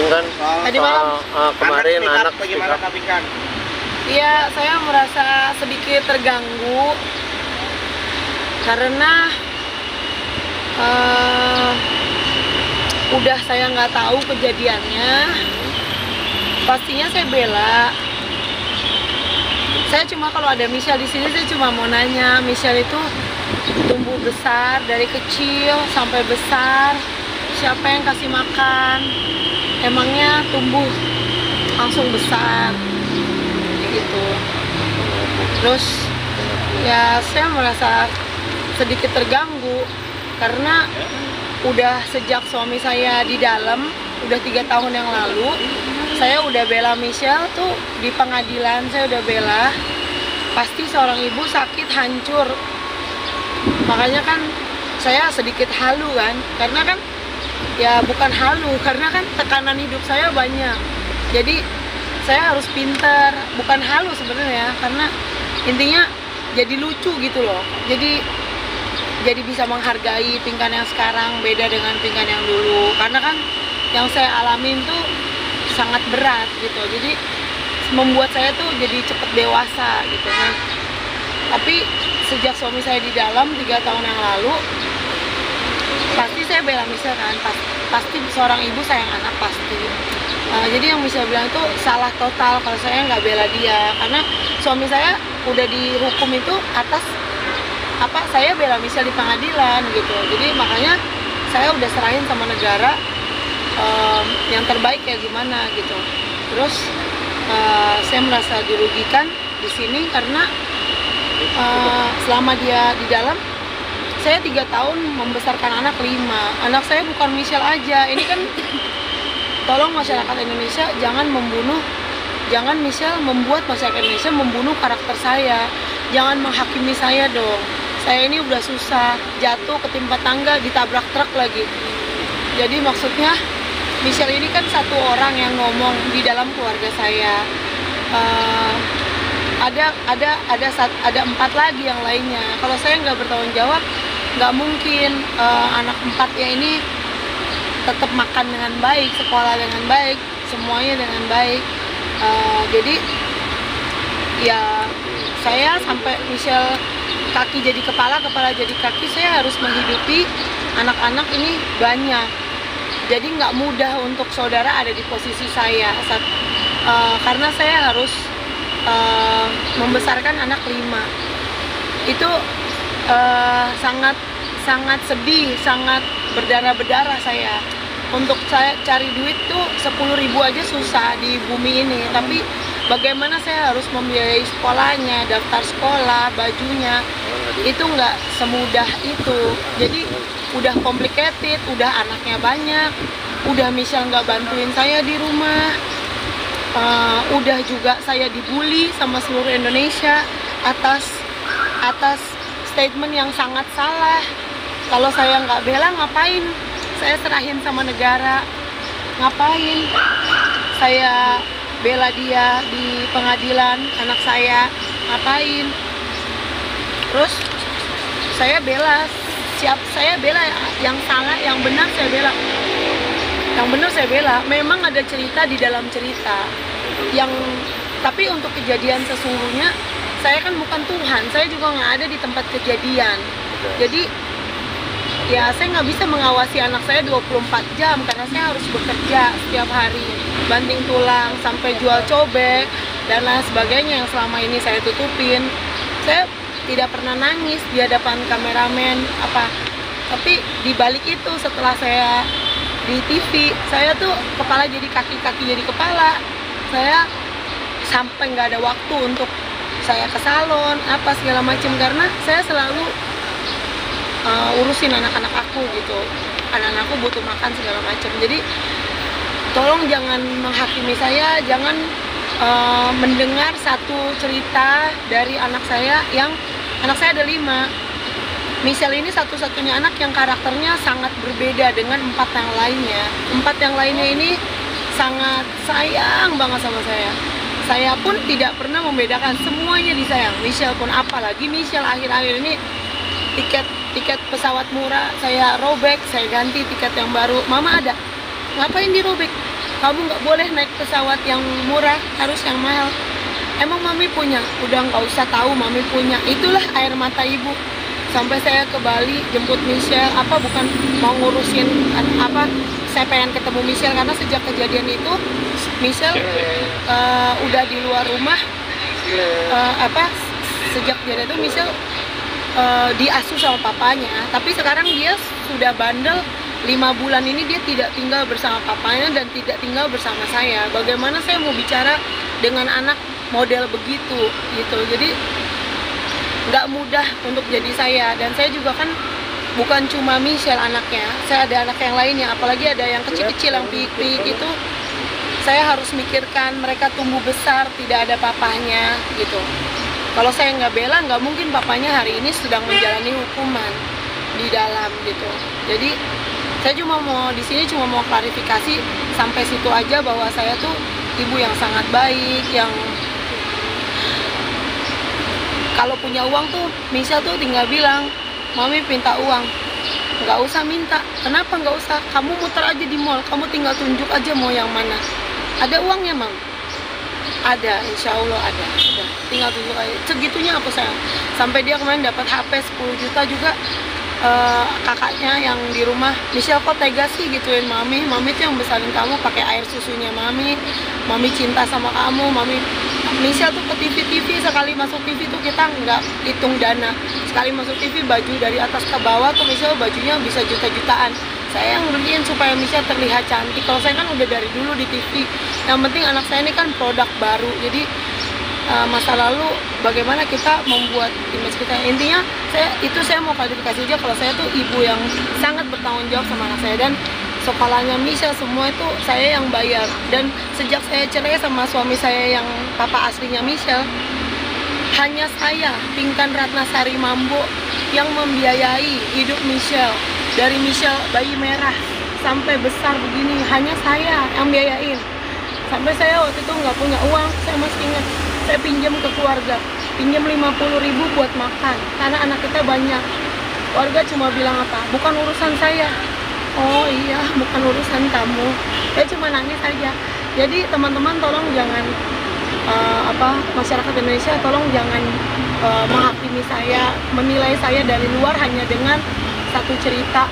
kan Tadi malam kemarin anak bagaimana kan? iya, saya merasa sedikit terganggu karena udah saya nggak tahu kejadiannya. Pastinya saya bela. Saya cuma kalau ada Michelle di sini, saya cuma mau nanya, Michelle itu tumbuh besar dari kecil sampai besar, siapa yang kasih makan? Emangnya tumbuh langsung besar gitu. Terus ya saya merasa sedikit terganggu karena udah sejak suami saya di dalam, udah 3 tahun yang lalu saya udah bela Michelle tuh di pengadilan. Saya udah bela, pasti seorang ibu sakit hancur. Makanya kan saya sedikit halu kan, karena kan ya bukan halu, karena kan tekanan hidup saya banyak. Jadi saya harus pinter, bukan halu sebenarnya, karena intinya jadi lucu gitu loh. Jadi bisa menghargai Pinkan yang sekarang beda dengan Pinkan yang dulu, karena kan yang saya alamin tuh sangat berat gitu. Jadi membuat saya tuh jadi cepet dewasa gitu. Nah, tapi sejak suami saya di dalam 3 tahun yang lalu, pasti saya bela Michelle kan, pasti seorang ibu sayang anak pasti. Jadi yang Michelle bilang itu salah total kalau saya nggak bela dia, karena suami saya udah dihukum itu atas apa, saya bela Michelle di pengadilan gitu. Jadi makanya saya udah serahin sama negara yang terbaik kayak gimana gitu. Terus saya merasa dirugikan di sini karena selama dia di dalam, saya 3 tahun membesarkan anak 5. Anak saya bukan Michelle aja. Ini kan tolong masyarakat Indonesia jangan Michelle membuat masyarakat Indonesia membunuh karakter saya. Jangan menghakimi saya dong. Saya ini udah susah, jatuh ketimpa tangga, ditabrak truk lagi. Jadi maksudnya Michelle ini kan satu orang yang ngomong di dalam keluarga saya. Ada 4 lagi yang lainnya. Kalau saya nggak bertanggung jawab, nggak mungkin anak 4-nya ini tetap makan dengan baik, sekolah dengan baik, semuanya dengan baik. Jadi ya saya sampai Michelle kaki jadi kepala, kepala jadi kaki, saya harus menghidupi anak-anak ini banyak. Jadi nggak mudah untuk saudara ada di posisi saya karena saya harus membesarkan anak 5. Itu sangat sedih, sangat berdarah-berdarah saya. Untuk saya cari duit tuh 10.000 aja susah di bumi ini, tapi bagaimana saya harus membiayai sekolahnya, daftar sekolah, bajunya, itu nggak semudah itu. Jadi udah complicated, udah anaknya banyak, udah Michelle nggak bantuin saya di rumah, udah juga saya dibully sama seluruh Indonesia atas statement yang sangat salah. Kalau saya nggak bela, ngapain saya serahin sama negara? Ngapain saya bela dia di pengadilan anak saya? Ngapain? Terus saya bela, saya bela yang salah, yang benar saya bela. Yang benar saya bela. Memang ada cerita di dalam cerita. Tapi untuk kejadian sesungguhnya, saya kan bukan Tuhan. Saya juga nggak ada di tempat kejadian. Jadi ya saya nggak bisa mengawasi anak saya 24 jam karena saya harus bekerja setiap hari, banting tulang sampai jual cobek dan lain sebagainya yang selama ini saya tutupin. Saya tidak pernah nangis di hadapan kameramen tapi di balik itu setelah saya di TV, saya tuh kepala jadi kaki, kaki jadi kepala. Saya sampai nggak ada waktu untuk saya ke salon apa segala macam karena saya selalu urusin anak-anak aku gitu. Anak-anakku butuh makan segala macam. Jadi tolong jangan menghakimi saya, jangan mendengar satu cerita dari anak saya yang anak saya ada 5. Michelle ini satu-satunya anak yang karakternya sangat berbeda dengan 4 yang lainnya. 4 yang lainnya ini sangat sayang banget sama saya. Saya pun tidak pernah membedakan, semuanya disayang. Michelle pun, apalagi Michelle akhir-akhir ini tiket pesawat murah saya robek, saya ganti tiket yang baru. Mama ada, ngapain dirobek? kamu nggak boleh naik pesawat yang murah, harus yang mahal. Emang mami punya? Udah nggak usah tahu, mami punya. Itulah air mata ibu. Sampai saya ke Bali jemput Michelle, bukan mau ngurusin saya pengen ketemu Michelle karena sejak kejadian itu Michelle udah di luar rumah. Sejak kejadian itu Michelle diasuh sama papanya, tapi sekarang dia sudah bandel. 5 bulan ini dia tidak tinggal bersama papanya dan tidak tinggal bersama saya. Bagaimana saya mau bicara dengan anak model begitu gitu. Jadi nggak mudah untuk jadi saya, dan saya juga kan bukan cuma Michelle anaknya, saya ada anak yang lainnya, apalagi ada yang kecil-kecil yang piik-piik itu. Saya harus mikirkan mereka tumbuh besar tidak ada papanya gitu. Kalau saya nggak bela, nggak mungkin papanya hari ini sedang menjalani hukuman di dalam gitu. Jadi saya di sini cuma mau klarifikasi sampai situ aja, bahwa saya tuh ibu yang sangat baik, yang kalau punya uang tuh Michelle tuh tinggal bilang, mami minta uang, nggak usah minta. Kenapa nggak usah? Kamu muter aja di mall, kamu tinggal tunjuk aja mau yang mana. Ada uangnya, Mam? Ada, insya Allah ada. Udah, tinggal tunjuk aja. Segitunya aku sayang. Sampai dia kemarin dapat HP 10 juta juga. Kakaknya yang di rumah, Michelle kok tega sih gituin mami tuh yang besarin kamu pakai air susunya mami cinta sama kamu, Michelle tuh ke TV, sekali masuk TV tuh kita nggak hitung dana, sekali masuk TV baju dari atas ke bawah tuh Michelle bajunya bisa juta-jutaan. Saya yang beliin supaya Michelle terlihat cantik. Kalau saya kan udah dari dulu di TV, yang penting anak saya ini kan produk baru. Jadi masa lalu bagaimana kita membuat image kita. Intinya saya mau klarifikasi aja kalau saya tuh ibu yang sangat bertanggung jawab sama anak saya, dan sekolahnya Michelle semua itu saya yang bayar. Dan sejak saya cerai sama suami saya yang papa aslinya Michelle, hanya saya, Pinkan Ratnasari Mambo, yang membiayai hidup Michelle. Dari Michelle bayi merah sampai besar begini, hanya saya yang biayain. Sampai saya waktu itu nggak punya uang, saya masih ingat, saya pinjam ke keluarga, pinjam 50.000 buat makan, karena anak kita banyak. Keluarga cuma bilang bukan urusan saya. Oh iya, bukan urusan kamu. Saya cuma nangis aja. Jadi teman-teman tolong jangan masyarakat Indonesia tolong jangan menghakimi saya, menilai saya dari luar hanya dengan satu cerita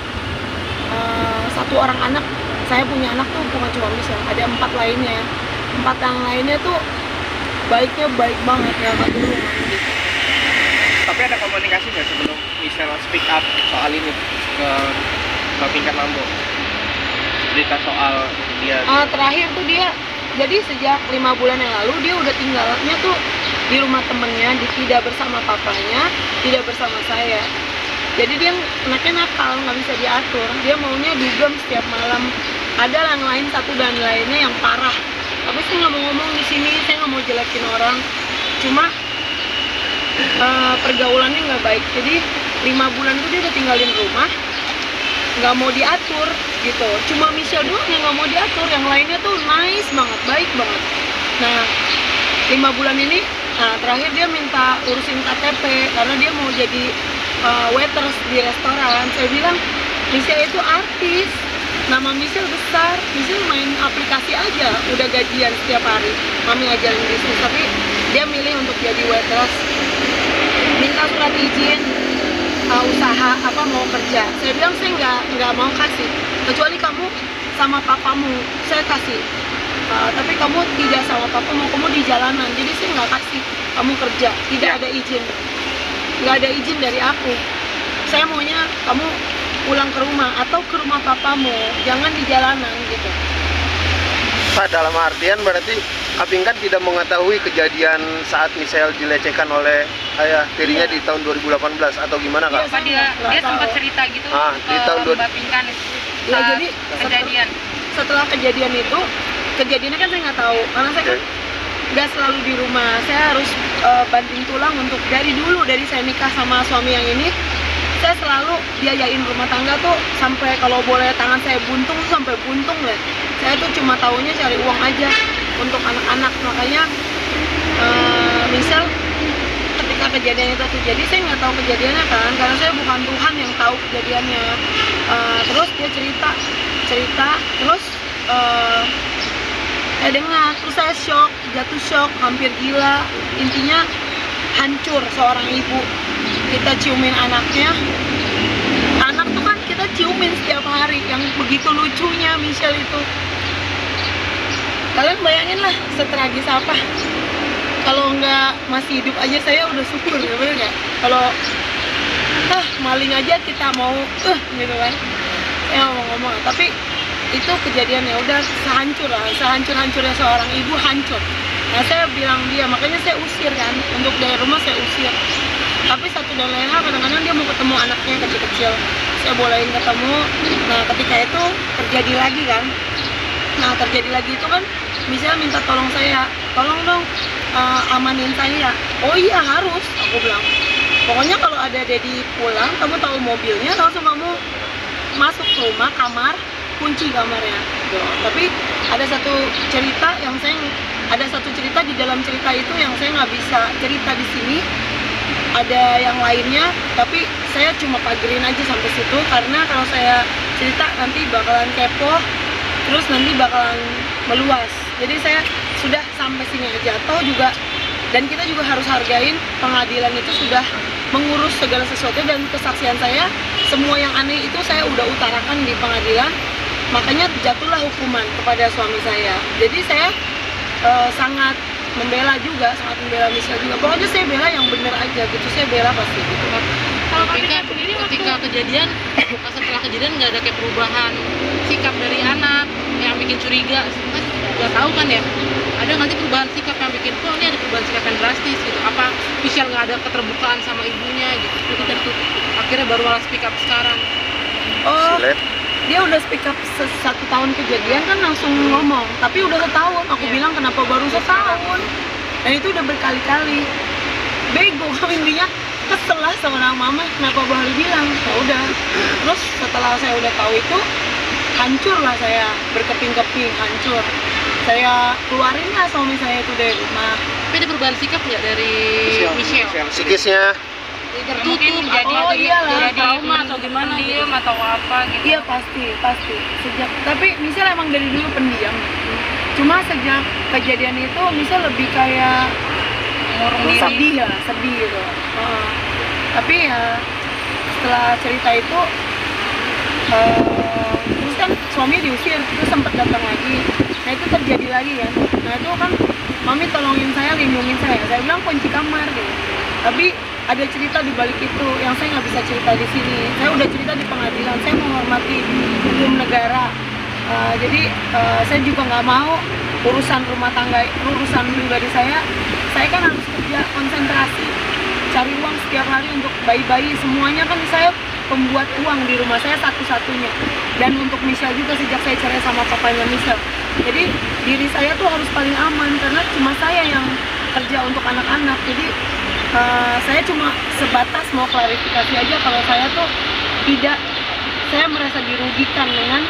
satu orang anak. Saya punya anak tuh bukan cuma Michelle, ada 4 lainnya. 4 yang lainnya tuh baiknya baik banget ya, gitu. Tapi ada komunikasi nggak sebelum Michelle speak up soal ini ke Pinkan Mambo? Cerita soal dia. Terakhir tuh dia, jadi sejak 5 bulan yang lalu dia udah tinggalnya tuh di rumah temennya, tidak bersama papanya, tidak bersama saya. Jadi dia anaknya nakal, nggak bisa diatur. Dia maunya dugem setiap malam. Ada yang lain satu dan lainnya yang parah. Tapi saya nggak mau ngomong di sini, saya nggak mau jelekin orang. Cuma pergaulannya nggak baik. Jadi 5 bulan tuh dia udah tinggalin rumah, nggak mau diatur gitu. Cuma Michelle doang yang nggak mau diatur, yang lainnya tuh nice banget, baik banget. Nah 5 bulan ini, terakhir dia minta urusin KTP karena dia mau jadi waiters di restoran. Saya bilang Michelle itu artis, nama Michelle besar, Michelle main aplikasi aja udah gajian setiap hari. Mami ngajarin bisnis, tapi dia milih untuk jadi waiters. Minta surat izin usaha mau kerja. Saya bilang saya nggak mau kasih, kecuali kamu sama papamu saya kasih. Tapi kamu tidak sama papamu, kamu di jalanan, jadi saya nggak kasih kamu kerja. Tidak ada izin, nggak ada izin dari aku. Saya maunya kamu pulang ke rumah atau ke rumah papamu, jangan di jalanan gitu. Pak, dalam artian berarti Pinkan tidak mengetahui kejadian saat Michelle dilecehkan oleh ayah tirinya di tahun 2018 atau gimana Kak? Dia sempat cerita gitu di tahun Mbak Pinkan ya, jadi kejadian. Setelah kejadiannya kan saya nggak tahu, karena saya kan nggak selalu di rumah. Saya harus banting tulang untuk dari saya nikah sama suami yang ini, saya selalu biayain rumah tangga tuh sampai kalau boleh tangan saya buntung tuh sampai buntung deh. Saya tuh cuma taunya cari uang aja untuk anak-anak. Makanya misal ketika kejadian itu terjadi, saya nggak tahu kejadiannya kan, karena saya bukan Tuhan yang tahu kejadiannya. Terus dia cerita terus Saya dengar, terus saya shock, jatuh shock, hampir gila. Intinya hancur seorang ibu. Kita ciumin anaknya. Anak tuh kan kita ciumin setiap hari, yang begitu lucunya Michelle itu. Kalian bayangin lah setragis apa. Kalau nggak masih hidup aja saya udah syukur, ya bener nggak? Kalau maling aja kita mau gitu kan. Saya mau ngomong, tapi itu kejadiannya udah sehancur-hancurnya seorang ibu, hancur. Nah saya bilang dia, makanya saya usir kan, untuk dari rumah saya usir. Tapi satu dan lain hal, kadang-kadang dia mau ketemu anaknya kecil-kecil, saya bolehin ketemu. Nah ketika itu terjadi lagi kan, itu kan misalnya minta tolong saya, tolong dong amanin saya. Oh iya harus, aku bilang. Pokoknya kalau ada Dedi pulang, kamu tahu mobilnya, langsung kamu masuk ke rumah, kamar, kunci kamarnya. Tuh. Tapi ada satu cerita di dalam cerita itu yang saya nggak bisa cerita di sini. Ada yang lainnya, tapi saya cuma pagerin aja sampai situ, karena kalau saya cerita nanti bakalan kepo, terus nanti bakalan meluas. Jadi saya sudah sampai sini aja. Atau juga, dan kita juga harus hargain pengadilan itu sudah mengurus segala sesuatu, dan kesaksian saya semua yang aneh itu saya udah utarakan di pengadilan. Makanya jatuhlah hukuman kepada suami saya. Jadi saya sangat membela Michelle juga. Pokoknya saya bela yang bener aja gitu, saya bela pasti gitu. Kalau ketika kejadian, setelah kejadian nggak ada kayak perubahan sikap dari anak yang bikin curiga, kan nggak tahu kan ya, ada nggak sih perubahan sikap yang bikin kok ini ada perubahan sikap yang drastis gitu? Apa Michelle nggak ada keterbukaan sama ibunya gitu? Dan akhirnya baru malah speak up sekarang. Oh, dia udah speak up 1 tahun kejadian kan langsung ngomong, tapi udah setahun. Aku bilang kenapa baru setahun? Dan itu udah berkali-kali. Bego, intinya kesel lah sama mama, kenapa baru bilang? Ya udah. Terus setelah saya udah tahu itu, hancur lah saya, berkeping-keping, hancur. Saya keluarin lah suami saya itu dari rumah. Tapi ada perubahan sikap nggak dari Michelle? Psikisnya Tertutup, iyalah, trauma atau gimana? Diam atau apa gitu? Iya pasti. Sejak, tapi Michelle emang dari dulu pendiam. Cuma sejak kejadian itu Michelle lebih kayak sedih gitu. Tapi ya setelah cerita itu, terus kan suami diusir, terus sempat datang lagi. Nah itu terjadi lagi kan. Nah itu kan mami tolongin saya, lindungin saya. Saya bilang kunci kamar gitu. Tapi ada cerita di balik itu yang saya nggak bisa cerita di sini. Saya udah cerita di pengadilan. Saya menghormati hukum negara. Jadi saya juga nggak mau urusan rumah tangga, urusan pribadi saya kan harus kerja, konsentrasi, cari uang setiap hari untuk bayi-bayi. Semuanya kan saya pembuat uang di rumah saya satu-satunya. Dan untuk Michelle juga sejak saya cerai sama papanya Michelle. Jadi diri saya tuh harus paling aman karena cuma saya yang kerja untuk anak-anak. Jadi saya cuma sebatas mau klarifikasi aja kalau saya tuh saya merasa dirugikan dengan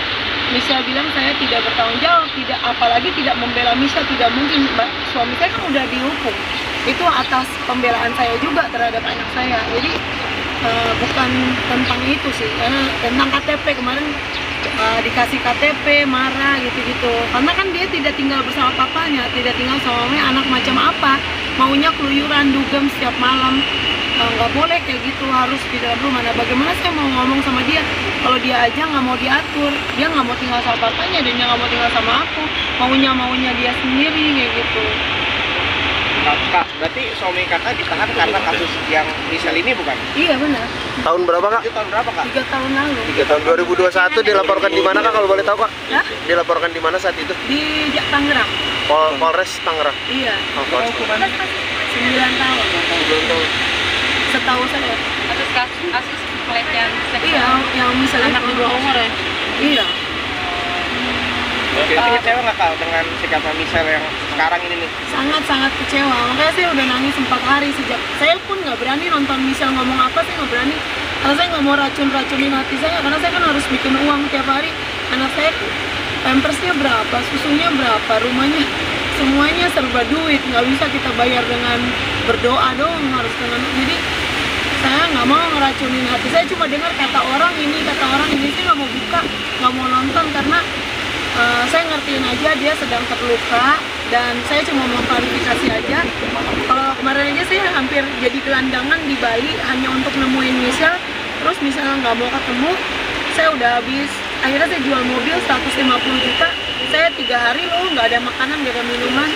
Michelle bilang saya tidak bertanggung jawab, apalagi tidak membela Michelle. Tidak mungkin, suami saya kan udah dihukum, itu atas pembelaan saya juga terhadap anak saya. Jadi bukan tentang itu sih, karena tentang KTP kemarin dikasih KTP marah gitu-gitu, karena kan dia tidak tinggal bersama papanya, tidak tinggal sama mamanya. Anak macam apa, maunya keluyuran, dugem setiap malam. Nggak boleh kayak gitu, harus di dalam rumah. Nah bagaimana saya mau ngomong sama dia kalau dia aja nggak mau diatur, dia nggak mau tinggal sama papanya dan dia nggak mau tinggal sama aku, maunya dia sendiri kayak gitu. Kak, berarti suami kakak ditahan karena kasus yang Michelle ini bukan? Iya benar. tahun berapa kak? Itu tahun berapa kak? 3 tahun lalu. 3 tahun 2021 dilaporkan di mana kak kalau boleh tahu kak? Hah? Dilaporkan di mana saat itu? Di Tangerang. Polres Tangerang. Iya. Oh, Polres Tangerang. 9 tahun. Setahu saya. Atas kasus pelecehan seksual. Iya, yang misalnya Anak di bawah umur ya? Iya. Tapi kecewa nggak kak dengan sikapnya Michelle yang sekarang ini nih? Sangat kecewa. Makanya saya udah nangis 4 hari sejak. Saya pun nggak berani nonton Michelle ngomong apa, saya nggak berani. Karena saya nggak mau racunin hati saya, karena saya kan harus bikin uang tiap hari. Anak saya pampersnya berapa, susunya berapa, rumahnya semuanya serba duit, nggak bisa kita bayar dengan berdoa dong, harus dengan. Jadi saya nggak mau ngeracunin hati saya. Cuma dengar kata orang ini, saya nggak mau buka, nggak mau nonton karena Saya ngertiin aja dia sedang terluka dan saya cuma mau klarifikasi aja. Kalau kemarin aja saya hampir jadi gelandangan di Bali hanya untuk nemuin Michelle, terus misalnya nggak mau ketemu, saya udah habis. Akhirnya saya jual mobil 150 juta. Saya 3 hari loh nggak ada makanan, nggak ada minuman.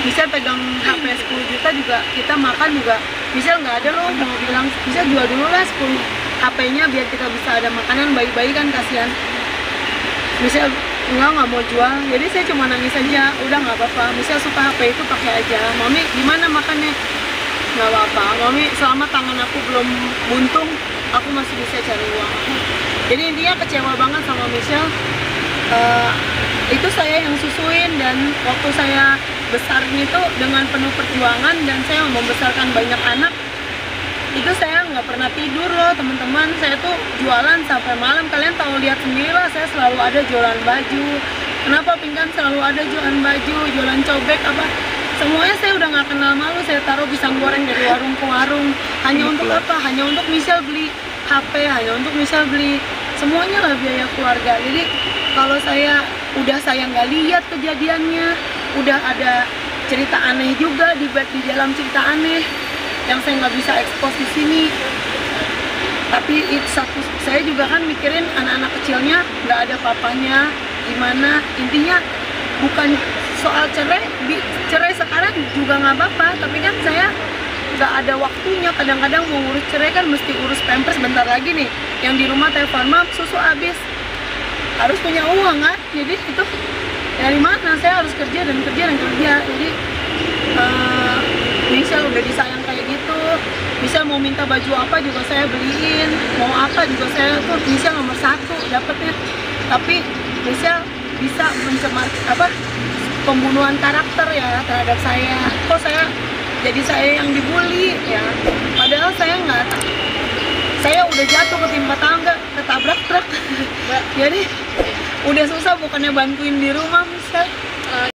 Michelle pegang HP 10 juta juga, kita makan juga. Michelle nggak ada loh, mau bilang Michelle jual dulu lah 10 HP-nya biar kita bisa ada makanan, bayi-bayi kan kasihan. Michelle nggak mau jual, jadi saya cuma nangis aja. Udah nggak apa-apa, Michelle suka HP itu pakai aja. Mami gimana makannya? Nggak apa-apa, Mami selama tangan aku belum buntung, aku masih bisa cari uang. Jadi intinya kecewa banget sama Michelle. Itu saya yang susuin, dan waktu saya besar itu dengan penuh perjuangan dan saya membesarkan banyak anak. Itu saya nggak pernah tidur loh teman-teman. Saya tuh jualan sampai malam. Kalian tahu, lihat sendiri lah, saya selalu ada jualan baju. Kenapa Pingkan selalu ada jualan baju, jualan cobek apa? Semuanya saya udah nggak kenal malu. Saya taruh pisang goreng dari warung ke warung. Hanya untuk apa? Hanya untuk Michelle beli HP, hanya untuk Michelle beli semuanya lah, biaya keluarga. Jadi kalau saya nggak lihat kejadiannya, udah ada cerita aneh juga di dalam cerita aneh yang saya nggak bisa ekspos di sini. Tapi saya juga kan mikirin anak-anak kecilnya, nggak ada papanya, gimana. Intinya bukan soal cerai sekarang juga nggak apa-apa, tapi kan saya nggak ada waktunya. Kadang-kadang mau ngurus cerai kan mesti urus pampers bentar lagi nih, yang di rumah telepon, "Mam, susu habis." Harus punya uang kan, jadi itu dari mana? Saya harus kerja dan kerja dan kerja. Jadi Michelle udah disayang kayak gitu. Michelle mau minta baju apa juga saya beliin, mau apa juga saya tuh. Michelle nomor 1 dapetnya. Tapi Michelle bisa mencemar pembunuhan karakter ya terhadap saya. Kok saya yang dibully ya? Padahal saya udah jatuh ketimpa tangga, ketabrak truk. Jadi udah susah bukannya bantuin di rumah Michelle.